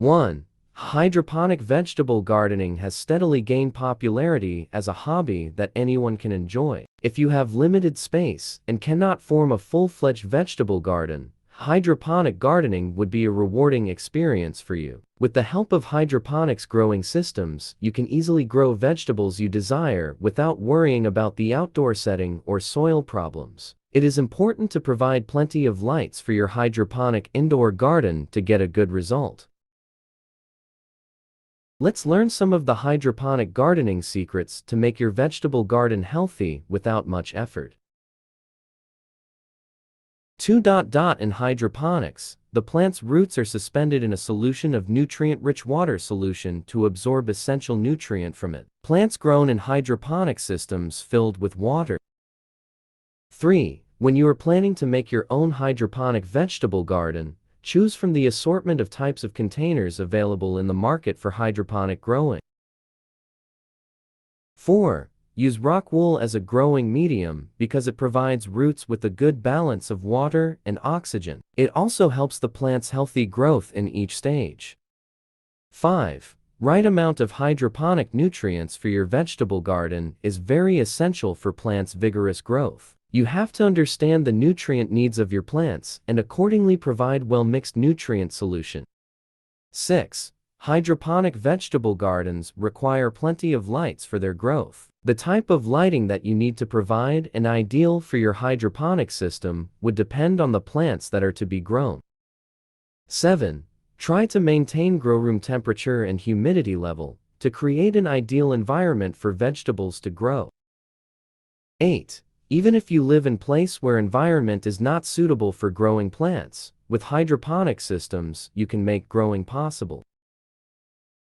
1. Hydroponic vegetable gardening has steadily gained popularity as a hobby that anyone can enjoy. If you have limited space and cannot form a full-fledged vegetable garden, hydroponic gardening would be a rewarding experience for you. With the help of hydroponics growing systems, you can easily grow vegetables you desire without worrying about the outdoor setting or soil problems. It is important to provide plenty of lights for your hydroponic indoor garden to get a good result. Let's learn some of the hydroponic gardening secrets to make your vegetable garden healthy without much effort. 2. In hydroponics, the plant's roots are suspended in a solution of nutrient-rich water solution to absorb essential nutrient from it. Plants grown in hydroponic systems filled with water. 3. When you are planning to make your own hydroponic vegetable garden, choose from the assortment of types of containers available in the market for hydroponic growing. 4. Use rock wool as a growing medium because it provides roots with a good balance of water and oxygen. It also helps the plant's healthy growth in each stage. 5. Right amount of hydroponic nutrients for your vegetable garden is very essential for plants' vigorous growth. You have to understand the nutrient needs of your plants and accordingly provide well-mixed nutrient solution. 6. Hydroponic vegetable gardens require plenty of lights for their growth. The type of lighting that you need to provide and ideal for your hydroponic system would depend on the plants that are to be grown. 7. Try to maintain grow room temperature and humidity level to create an ideal environment for vegetables to grow. 8. Even if you live in place where environment is not suitable for growing plants, with hydroponic systems you can make growing possible.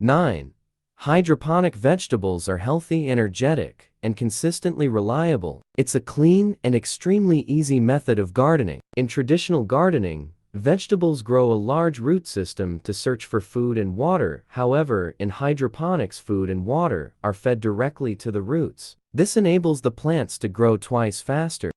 9. Hydroponic vegetables are healthy, energetic, and consistently reliable. It's a clean and extremely easy method of gardening. In traditional gardening, vegetables grow a large root system to search for food and water. However, in hydroponics, food and water are fed directly to the roots. This enables the plants to grow twice faster.